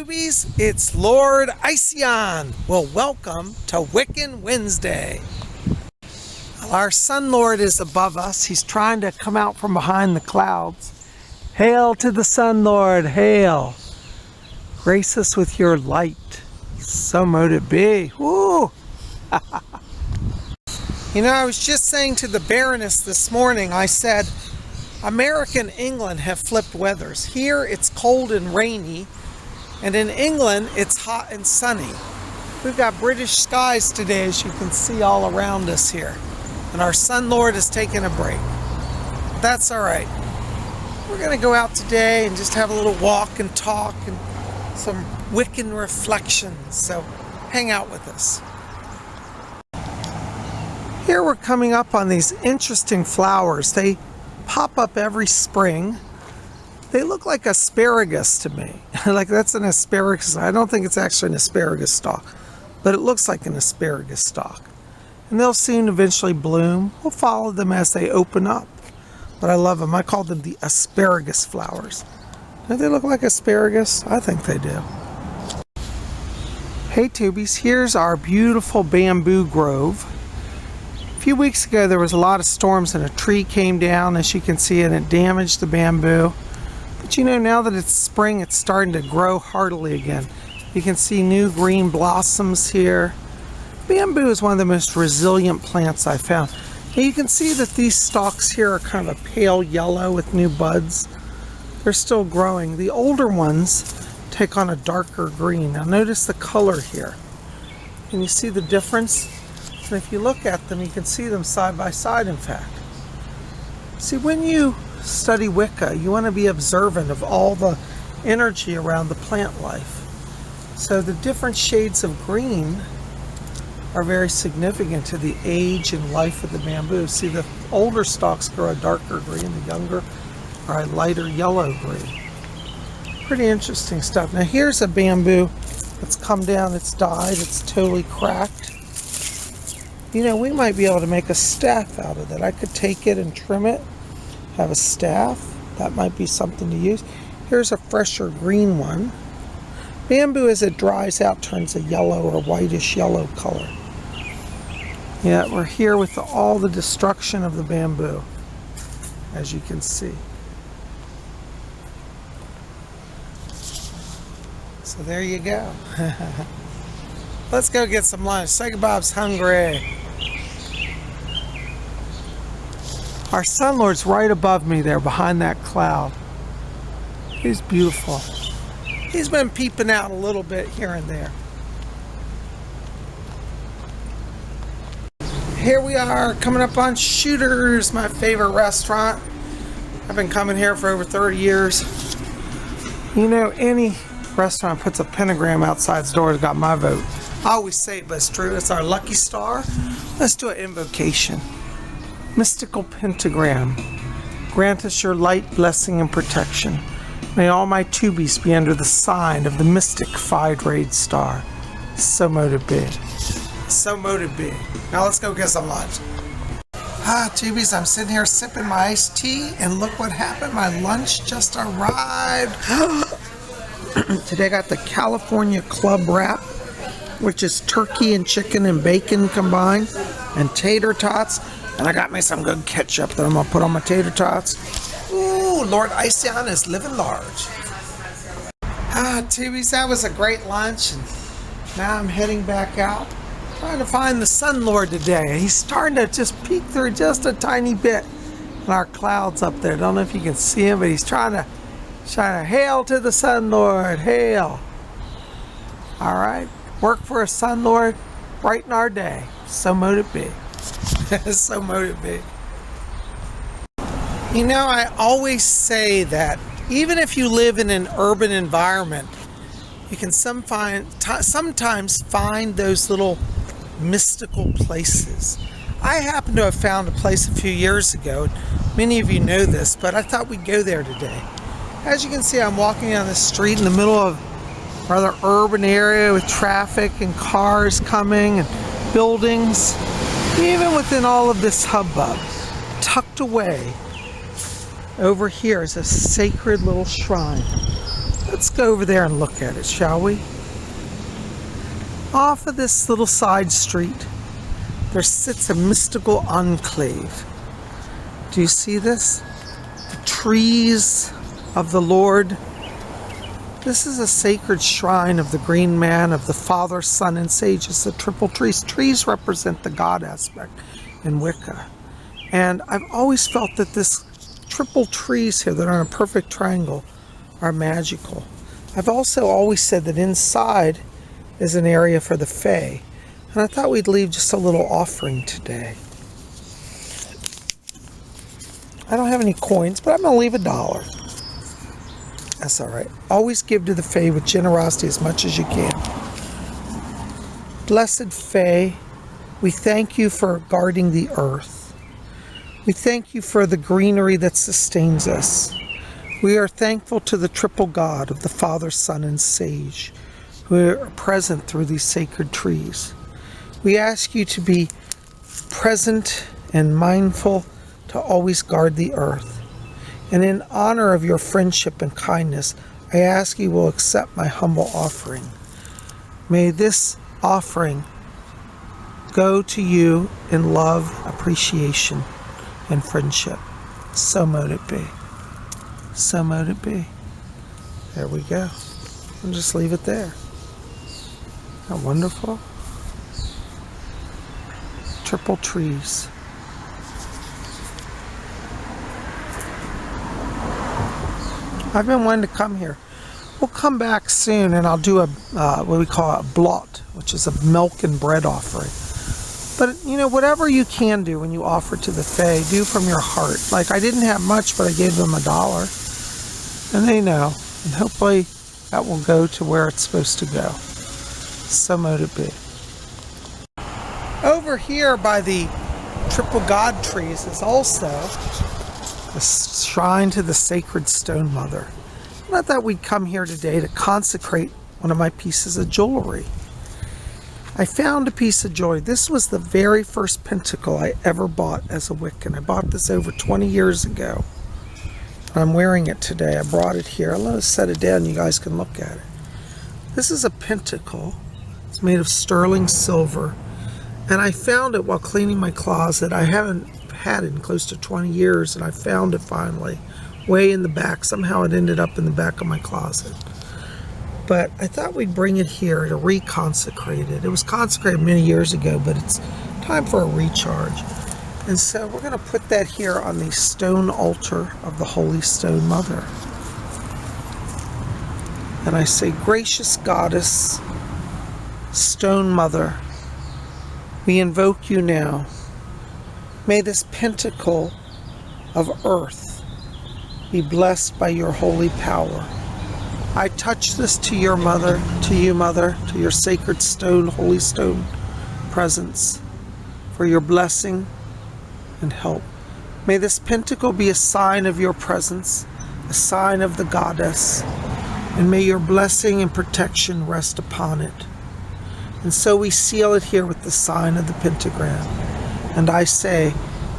tubies, it's Lord Ision. Well, welcome to Wiccan Wednesday. Well, our Sun Lord is above us. He's trying to come out from behind the clouds. Hail to the Sun Lord, hail. Grace us with your light. So mote it be. Woo! You know, I was just saying to the Baroness this morning, I said, America and England have flipped weathers. Here it's cold and rainy, and in England it's hot and sunny. We've got British skies today, as you can see all around us here. And our Sun Lord is taking a break. That's all right. We're going to go out today and just have a little walk and talk and some Wiccan reflections. So hang out with us. Here we're coming up on these interesting flowers. They pop up every spring. They look like asparagus to me. Like that's an asparagus. I don't think it's actually an asparagus stalk, but it looks like an asparagus stalk. And they'll soon eventually bloom. We'll follow them as they open up. But I love them. I call them the asparagus flowers. Do they look like asparagus? I think they do. Hey tubies, here's our beautiful bamboo grove. A few weeks ago there was a lot of storms and a tree came down, as you can see, and it damaged the bamboo. But you know, now that it's spring, it's starting to grow heartily again. You can see new green blossoms here. Bamboo is one of the most resilient plants I found. And you can see that these stalks here are kind of a pale yellow with new buds. They're still growing. The older ones take on a darker green. Now notice the color here. Can you see the difference? And if you look at them, you can see them side by side, in fact. See, when you study Wicca, you want to be observant of all the energy around the plant life. So the different shades of green are very significant to the age and life of the bamboo. See, the older stalks grow a darker green, the younger are a lighter yellow green. Pretty interesting stuff. Now here's a bamboo that's come down, it's died, it's totally cracked. You know, we might be able to make a staff out of that. I could take it and trim it, have a staff. That might be something to use. Here's a fresher green one. Bamboo, as it dries out, turns a yellow or whitish yellow color. Yeah, we're here with all the destruction of the bamboo, as you can see. So there you go. Let's go get some lunch. PsychicBob's hungry. Our Sun Lord's right above me there, behind that cloud. He's beautiful. He's been peeping out a little bit here and there. Here we are, coming up on Shooter's, my favorite restaurant. I've been coming here for over 30 years. You know, any restaurant puts a pentagram outside its door has got my vote. I always say it, but it's true. It's our lucky star. Let's do an invocation. Mystical pentagram, grant us your light, blessing, and protection. May all my tubies be under the sign of the mystic Phi-Rayed star. So mote it be. So mote it be. Now let's go get some lunch. Tubies, I'm sitting here sipping my iced tea, and look what happened. My lunch just arrived. Today I got the California Club Wrap, which is turkey and chicken and bacon combined, and tater tots. And I got me some good ketchup that I'm going to put on my tater tots. Ooh, Lord Ision is living large. Tubies, that was a great lunch. And now I'm heading back out, trying to find the Sun Lord today. He's starting to just peek through just a tiny bit in our clouds up there. Don't know if you can see him, but he's trying to hail to the Sun Lord, hail. All right, work for a Sun Lord, brighten our day. So mote it be. So mote it be. You know, I always say that even if you live in an urban environment, you can sometimes find those little mystical places. I happen to have found a place a few years ago. Many of you know this, but I thought we'd go there today. As you can see, I'm walking down the street in the middle of a rather urban area with traffic and cars coming and buildings. Even within all of this hubbub, tucked away over here is a sacred little shrine. Let's go over there and look at it, shall we? Off of this little side street, there sits a mystical enclave. Do you see this? The trees of the Lord. This is a sacred shrine of the Green Man, of the Father, Son, and Sage. It's the triple trees. Trees represent the God aspect in Wicca. And I've always felt that this triple trees here that are in a perfect triangle are magical. I've also always said that inside is an area for the Fae. And I thought we'd leave just a little offering today. I don't have any coins, but I'm going to leave $1. That's all right. Always give to the Fae with generosity as much as you can. Blessed Fae, we thank you for guarding the earth. We thank you for the greenery that sustains us. We are thankful to the triple God of the Father, Son, and Sage, who are present through these sacred trees. We ask you to be present and mindful to always guard the earth. And in honor of your friendship and kindness, I ask you will accept my humble offering. May this offering go to you in love, appreciation, and friendship. So mote it be. So mote it be. There we go. I'll just leave it there. Isn't that wonderful? Triple trees. I've been wanting to come here. We'll come back soon and I'll do a what we call a blot, which is a milk and bread offering. But you know, whatever you can do when you offer to the Fae, do from your heart. Like, I didn't have much, but I gave them $1. And they know. And hopefully that will go to where it's supposed to go. So mote it be. Over here by the triple god trees is also a shrine to the sacred Stone Mother. And I thought we'd come here today to consecrate one of my pieces of jewelry. I found a piece of jewelry. This was the very first pentacle I ever bought as a Wiccan. I bought this over 20 years ago. I'm wearing it today. I brought it here. I'll let us set it down. You guys can look at it. This is a pentacle. It's made of sterling silver. And I found it while cleaning my closet. I haven't had it in close to 20 years, and I found it finally way in the back. Somehow it ended up in the back of my closet. But I thought we'd bring it here to reconsecrate it. It was consecrated many years ago, but it's time for a recharge. And so we're going to put that here on the stone altar of the Holy Stone Mother. And I say, gracious goddess, Stone Mother, we invoke you now. May this pentacle of earth be blessed by your holy power. I touch this to your mother, to you, mother, to your sacred stone, holy stone presence, for your blessing and help. May this pentacle be a sign of your presence, a sign of the goddess, and may your blessing and protection rest upon it. And so we seal it here with the sign of the pentagram. And I say,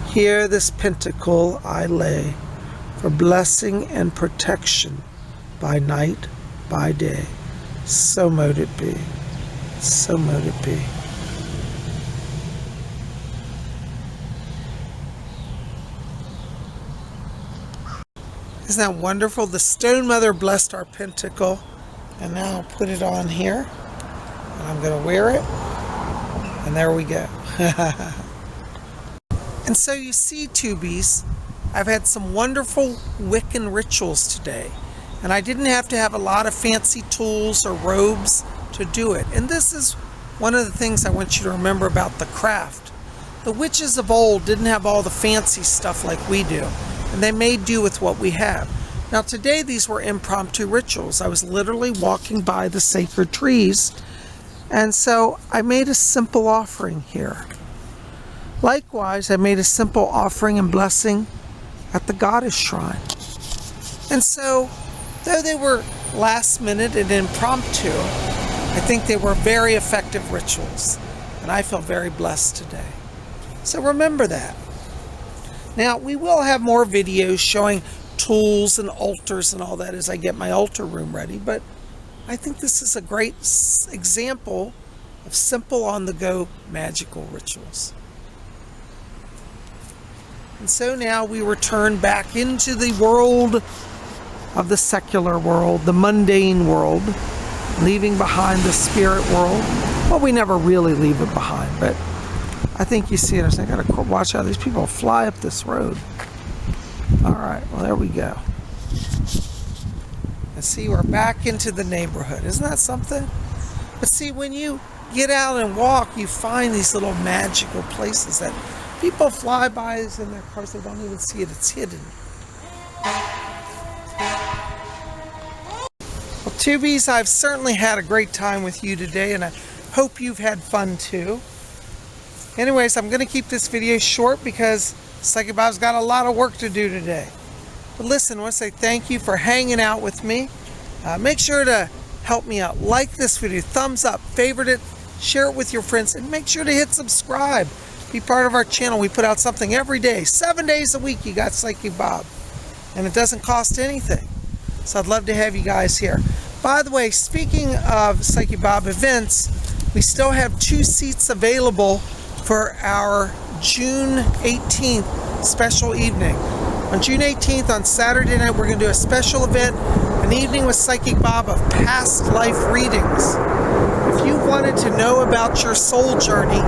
here this pentacle I lay, for blessing and protection by night, by day. So mote it be. So mote it be. Isn't that wonderful? The Stone Mother blessed our pentacle. And now I'll put it on here. And I'm going to wear it. And there we go. And so you see, tubies, I've had some wonderful Wiccan rituals today. And I didn't have to have a lot of fancy tools or robes to do it. And this is one of the things I want you to remember about the craft. The witches of old didn't have all the fancy stuff like we do. And they made do with what we have. Now today these were impromptu rituals. I was literally walking by the sacred trees. And so I made a simple offering here. Likewise, I made a simple offering and blessing at the goddess shrine. And so, though they were last minute and impromptu, I think they were very effective rituals. And I feel very blessed today. So remember that. Now, we will have more videos showing tools and altars and all that as I get my altar room ready. But I think this is a great example of simple on-the-go magical rituals. And so now we return back into the world of the secular world, the mundane world, leaving behind the spirit world. Well, we never really leave it behind, but I think you see it. I gotta watch out. These people fly up this road. All right, well, there we go. And see, we're back into the neighborhood. Isn't that something? But see, when you get out and walk, you find these little magical places that people fly by in their cars. They don't even see it. It's hidden. Well, Tubies, I've certainly had a great time with you today, and I hope you've had fun too. Anyways, I'm going to keep this video short because Psychic Bob's got a lot of work to do today. But listen, I want to say thank you for hanging out with me. Make sure to help me out. Like this video, thumbs up, favorite it, share it with your friends, and make sure to hit subscribe. Be part of our channel. We put out something every day, 7 days a week. You got Psychic Bob, and it doesn't cost anything. So I'd love to have you guys here. By the way, speaking of Psychic Bob events, we still have 2 seats available for our June 18th special evening. On June 18th, on Saturday night, we're going to do a special event, an evening with Psychic Bob of past life readings. If you wanted to know about your soul journey,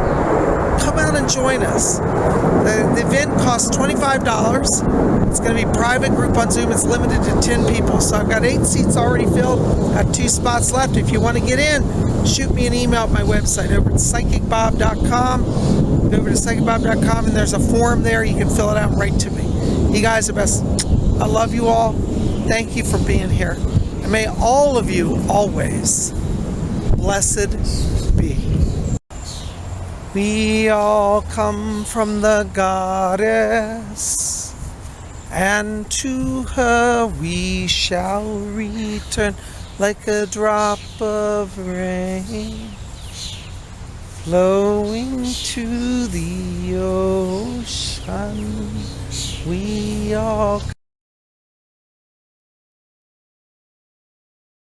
come out and join us. The event costs $25. It's going to be private group on Zoom. It's limited to 10 people. So I've got 8 seats already filled. Got 2 spots left. If you want to get in, shoot me an email at my website over at PsychicBob.com. Go over to PsychicBob.com and there's a form there. You can fill it out and write to me. You guys are best. I love you all. Thank you for being here. And may all of you always blessed be. We all come from the goddess, and to her we shall return like a drop of rain, flowing to the ocean. We all